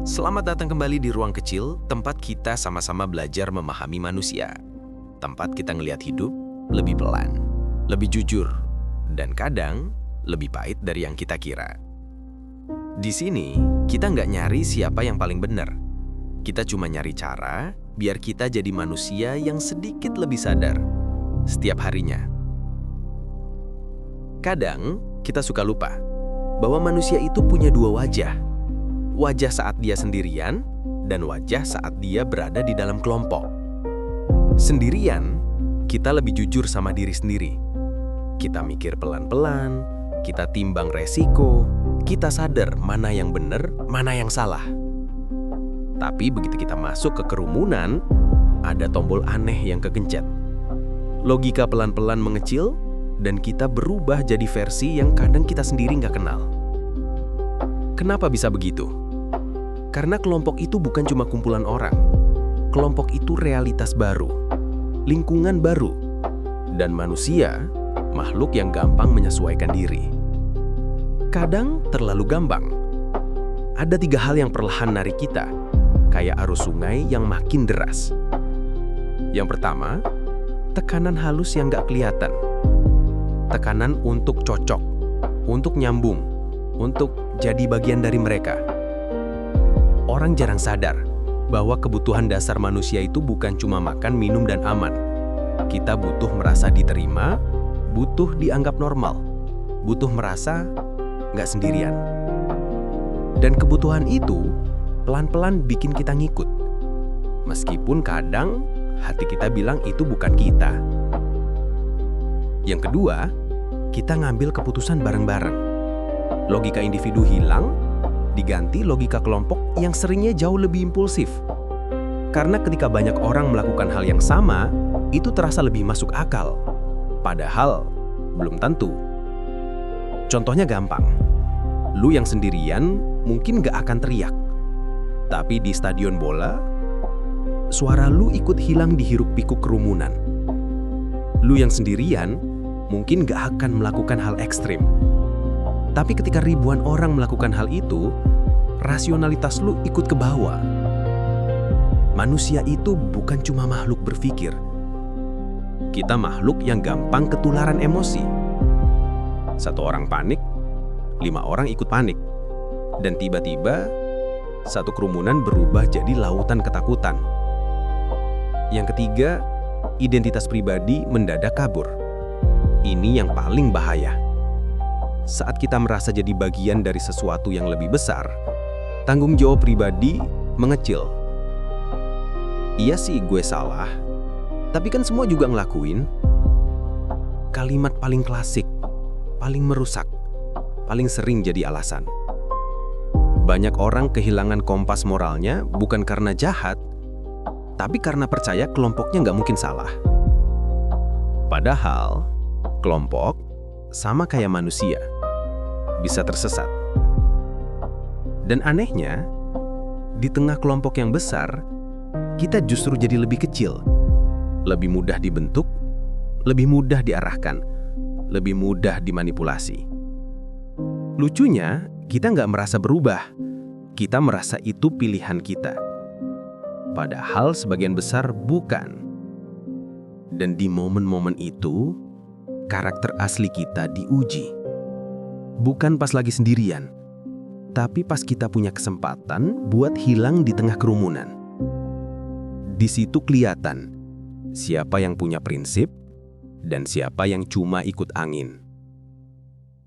Selamat datang kembali di ruang kecil, tempat kita sama-sama belajar memahami manusia. Tempat kita ngelihat hidup lebih pelan, lebih jujur, dan kadang lebih pahit dari yang kita kira. Di sini, kita nggak nyari siapa yang paling benar. Kita cuma nyari cara biar kita jadi manusia yang sedikit lebih sadar setiap harinya. Kadang, kita suka lupa bahwa manusia itu punya dua wajah. Wajah saat dia sendirian, dan wajah saat dia berada di dalam kelompok. Sendirian, kita lebih jujur sama diri sendiri. Kita mikir pelan-pelan, kita timbang resiko, kita sadar mana yang benar, mana yang salah. Tapi begitu kita masuk ke kerumunan, ada tombol aneh yang kegencet. Logika pelan-pelan mengecil, dan kita berubah jadi versi yang kadang kita sendiri nggak kenal. Kenapa bisa begitu? Karena kelompok itu bukan cuma kumpulan orang. Kelompok itu realitas baru, lingkungan baru, dan manusia, makhluk yang gampang menyesuaikan diri. Kadang terlalu gampang. Ada 3 hal yang perlahan narik kita, kayak arus sungai yang makin deras. Yang pertama, tekanan halus yang nggak kelihatan. Tekanan untuk cocok, untuk nyambung, untuk jadi bagian dari mereka. Orang jarang sadar bahwa kebutuhan dasar manusia itu bukan cuma makan, minum, dan aman. Kita butuh merasa diterima, butuh dianggap normal, butuh merasa nggak sendirian. Dan kebutuhan itu pelan-pelan bikin kita ngikut. Meskipun kadang hati kita bilang itu bukan kita. Yang kedua, kita ngambil keputusan bareng-bareng. Logika individu hilang, diganti logika kelompok yang seringnya jauh lebih impulsif. Karena ketika banyak orang melakukan hal yang sama, itu terasa lebih masuk akal. Padahal, belum tentu. Contohnya gampang. Lu yang sendirian mungkin gak akan teriak. Tapi di stadion bola, suara lu ikut hilang di hiruk-pikuk kerumunan. Lu yang sendirian mungkin gak akan melakukan hal ekstrim. Tapi ketika ribuan orang melakukan hal itu, rasionalitas lu ikut ke bawah. Manusia itu bukan cuma makhluk berpikir. Kita makhluk yang gampang ketularan emosi. 1 orang panik, 5 orang ikut panik. Dan tiba-tiba, satu kerumunan berubah jadi lautan ketakutan. Yang ketiga, identitas pribadi mendadak kabur. Ini yang paling bahaya. Saat kita merasa jadi bagian dari sesuatu yang lebih besar, tanggung jawab pribadi mengecil. Iya sih gue salah, tapi kan semua juga ngelakuin. Kalimat paling klasik, paling merusak, paling sering jadi alasan. Banyak orang kehilangan kompas moralnya bukan karena jahat, tapi karena percaya kelompoknya nggak mungkin salah. Padahal, kelompok sama kayak manusia, bisa tersesat. Dan anehnya, di tengah kelompok yang besar, kita justru jadi lebih kecil, lebih mudah dibentuk, lebih mudah diarahkan, lebih mudah dimanipulasi. Lucunya, kita nggak merasa berubah, kita merasa itu pilihan kita. Padahal sebagian besar bukan. Dan di momen-momen itu, karakter asli kita diuji. Bukan pas lagi sendirian, tapi pas kita punya kesempatan buat hilang di tengah kerumunan. Di situ kelihatan siapa yang punya prinsip dan siapa yang cuma ikut angin.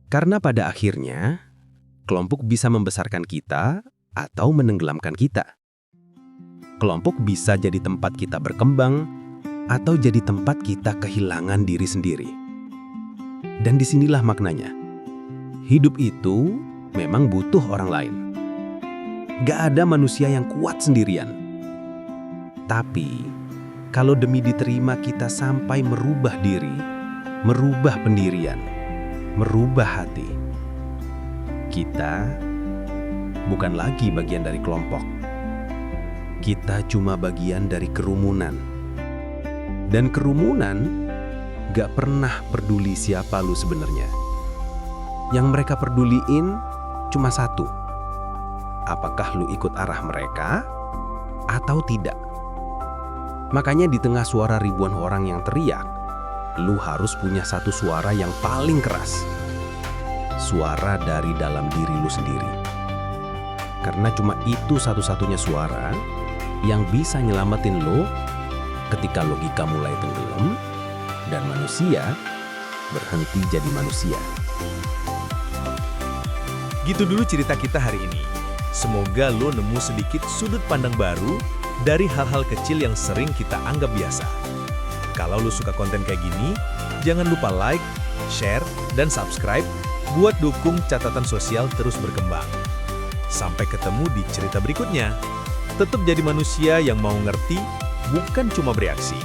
Karena pada akhirnya, kelompok bisa membesarkan kita atau menenggelamkan kita. Kelompok bisa jadi tempat kita berkembang atau jadi tempat kita kehilangan diri sendiri. Dan disinilah maknanya. Hidup itu memang butuh orang lain. Gak ada manusia yang kuat sendirian. Tapi, kalau demi diterima kita sampai merubah diri, merubah pendirian, merubah hati, kita bukan lagi bagian dari kelompok. Kita cuma bagian dari kerumunan. Dan kerumunan gak pernah peduli siapa lu sebenarnya. Yang mereka peduliin cuma satu, apakah lu ikut arah mereka atau tidak. Makanya di tengah suara ribuan orang yang teriak, lu harus punya satu suara yang paling keras. Suara dari dalam diri lu sendiri. Karena cuma itu satu-satunya suara yang bisa nyelamatin lo ketika logika mulai tenggelam dan manusia berhenti jadi manusia. Gitu dulu cerita kita hari ini. Semoga lo nemu sedikit sudut pandang baru dari hal-hal kecil yang sering kita anggap biasa. Kalau lo suka konten kayak gini, jangan lupa like, share, dan subscribe buat dukung catatan sosial terus berkembang. Sampai ketemu di cerita berikutnya. Tetap jadi manusia yang mau ngerti, bukan cuma bereaksi.